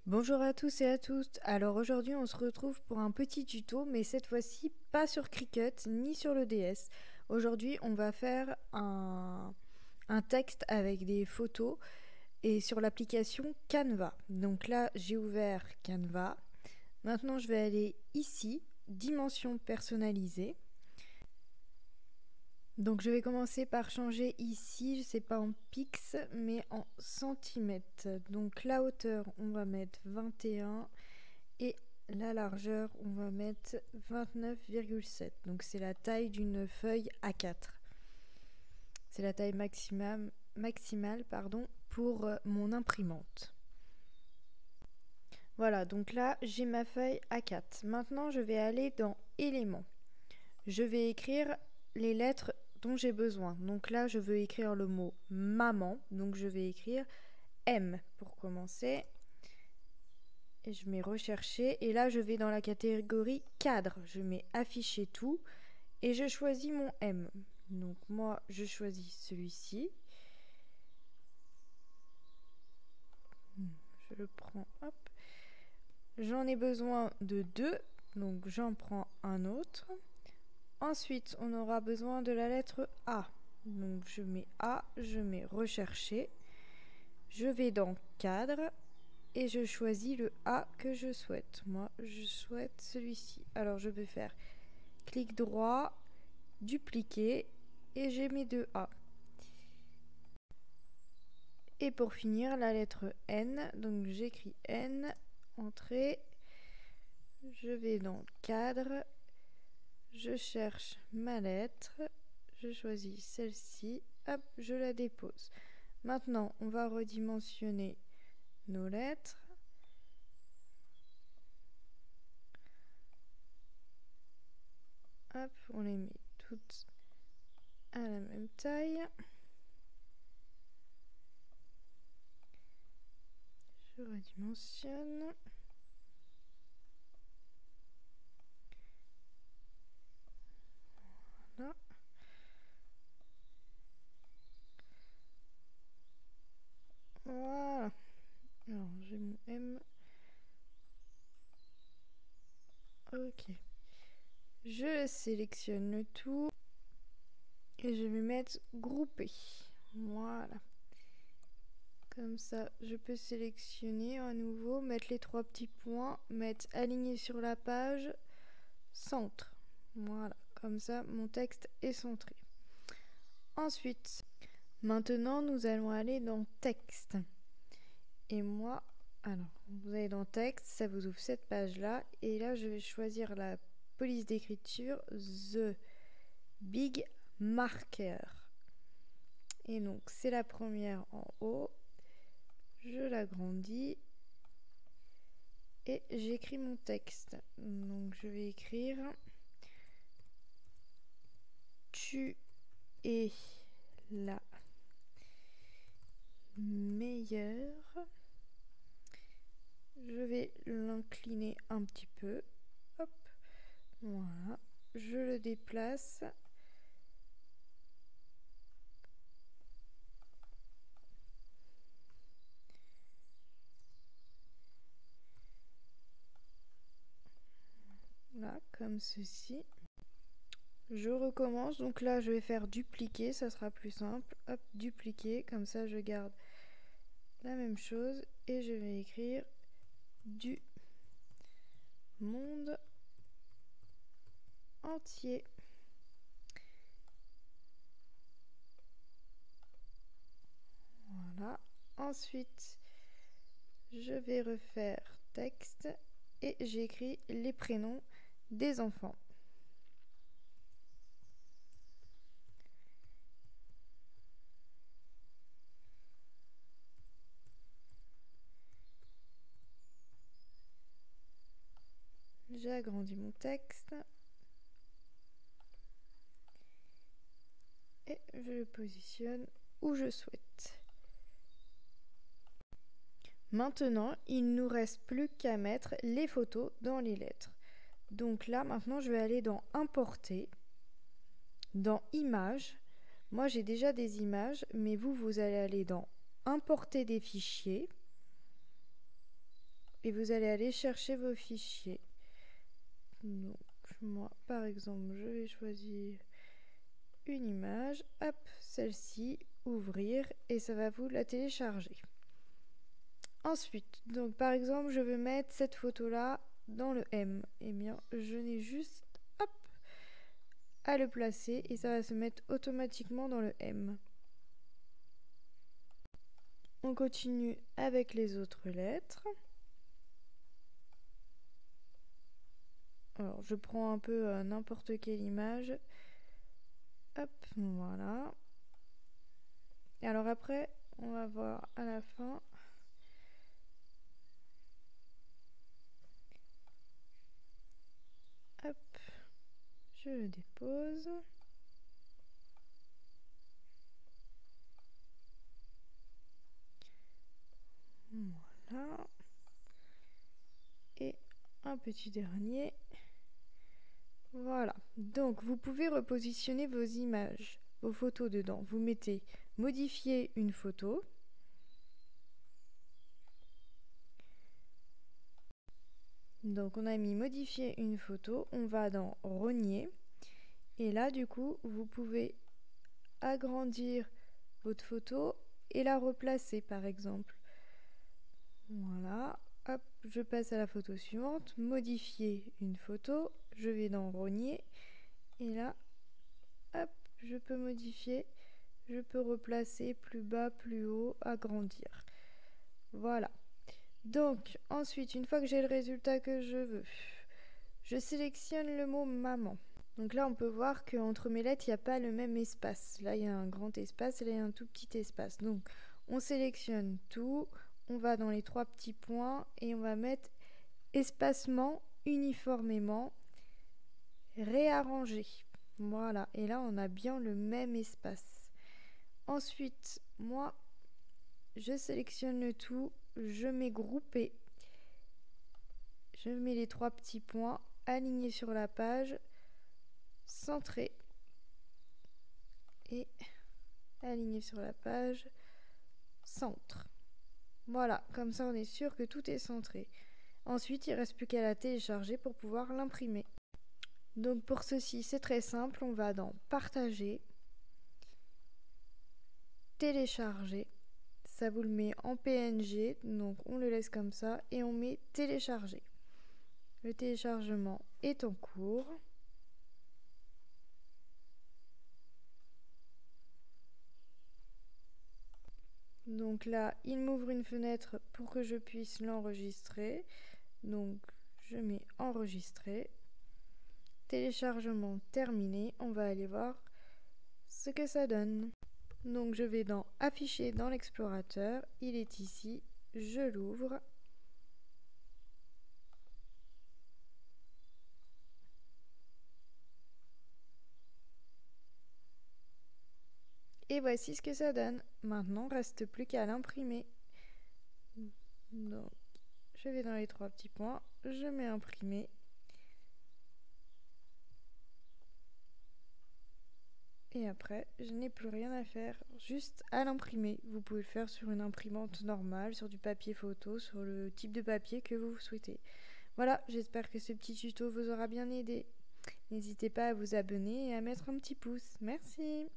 Bonjour à tous et à toutes. Alors aujourd'hui on se retrouve pour un petit tuto, mais cette fois-ci pas sur Cricut ni sur le DS. Aujourd'hui on va faire un texte avec des photos et sur l'application Canva. Donc là j'ai ouvert Canva. Maintenant je vais aller ici, dimension personnalisée. Donc je vais commencer par changer ici, c'est pas en pix mais en centimètres. Donc la hauteur on va mettre 21 et la largeur on va mettre 29,7. Donc c'est la taille d'une feuille A4. C'est la taille maximale pour mon imprimante. Voilà, donc là j'ai ma feuille A4. Maintenant je vais aller dans éléments. Je vais écrire les lettres dont j'ai besoin. Donc là, je veux écrire le mot maman. Donc je vais écrire M pour commencer. Et je mets rechercher. Et là, je vais dans la catégorie cadre. Je mets afficher tout. Et je choisis mon M. Donc moi, je choisis celui-ci. Je le prends, hop. J'en ai besoin de 2. Donc j'en prends un autre. Ensuite, on aura besoin de la lettre A. Donc je mets A, je mets rechercher. Je vais dans cadre et je choisis le A que je souhaite. Moi, je souhaite celui-ci. Alors je vais faire clic droit, dupliquer et j'ai mes 2 A. Et pour finir, la lettre N. Donc j'écris N, entrée. Je vais dans cadre. Je cherche ma lettre, je choisis celle-ci, hop, je la dépose. Maintenant, on va redimensionner nos lettres. Hop, on les met toutes à la même taille. Je redimensionne. Voilà. Voilà. Alors, j'ai mon M. Ok. Je sélectionne le tout. Et je vais mettre grouper. Voilà. Comme ça, je peux sélectionner à nouveau, mettre les 3 petits points, mettre aligner sur la page, centre. Voilà, comme ça, mon texte est centré. Ensuite, maintenant, nous allons aller dans texte. Et moi, alors, vous allez dans texte, ça vous ouvre cette page-là. Et là, je vais choisir la police d'écriture, The Big Marker. Et donc, c'est la première en haut. Je l'agrandis et j'écris mon texte. Donc je vais écrire tu es la meilleure. Je vais l'incliner un petit peu. Hop, voilà. Je le déplace. Là, comme ceci. Je recommence, donc là je vais faire dupliquer, ça sera plus simple. Hop, dupliquer, comme ça je garde la même chose et je vais écrire du monde entier. Voilà. Ensuite, je vais refaire texte et j'écris les prénoms des enfants. J'ai agrandi mon texte et je le positionne où je souhaite. Maintenant, il ne nous reste plus qu'à mettre les photos dans les lettres. Donc là, maintenant, je vais aller dans Importer, dans Images. Moi, j'ai déjà des images, mais vous allez aller dans Importer des fichiers. et vous allez aller chercher vos fichiers. Donc moi par exemple je vais choisir une image, hop, celle-ci, ouvrir, et ça va vous la télécharger. Ensuite, donc par exemple je veux mettre cette photo là dans le M, et bien je n'ai juste hop à le placer et ça va se mettre automatiquement dans le M. On continue avec les autres lettres. Alors je prends un peu n'importe quelle image. Hop, voilà. Et alors après, on va voir à la fin. Hop, je le dépose. Voilà. Et un petit dernier. Voilà. Donc vous pouvez repositionner vos images, vos photos dedans. Vous mettez modifier une photo. Donc on a mis modifier une photo, on va dans rogner et là du coup vous pouvez agrandir votre photo et la replacer par exemple. Voilà, hop, je passe à la photo suivante, modifier une photo, je vais dans rogner et là, hop, je peux modifier, je peux replacer plus bas, plus haut, agrandir. Voilà. Donc ensuite, une fois que j'ai le résultat que je veux, je sélectionne le mot maman. Donc là, on peut voir qu'entre mes lettres, il n'y a pas le même espace. Là, il y a un grand espace et là, il y a un tout petit espace. Donc, on sélectionne tout, on va dans les 3 petits points et on va mettre espacement uniformément réarrangé. Voilà, et là, on a bien le même espace. Ensuite, moi, je sélectionne le tout, je mets grouper. Je mets les 3 petits points alignés sur la page, centré et aligné sur la page, centre. Voilà, comme ça on est sûr que tout est centré. Ensuite, il ne reste plus qu'à la télécharger pour pouvoir l'imprimer. Donc pour ceci, c'est très simple, on va dans partager, télécharger. Ça vous le met en PNG, donc on le laisse comme ça et on met télécharger. Le téléchargement est en cours. Donc là, il m'ouvre une fenêtre pour que je puisse l'enregistrer. Donc je mets enregistrer. Téléchargement terminé. On va aller voir ce que ça donne. Donc je vais dans afficher dans l'explorateur. Il est ici. Je l'ouvre. Et voici ce que ça donne. Maintenant, il ne reste plus qu'à l'imprimer. Donc, je vais dans les 3 petits points, je mets imprimer. Et après, je n'ai plus rien à faire, juste à l'imprimer. Vous pouvez le faire sur une imprimante normale, sur du papier photo, sur le type de papier que vous souhaitez. Voilà, j'espère que ce petit tuto vous aura bien aidé. N'hésitez pas à vous abonner et à mettre un petit pouce. Merci!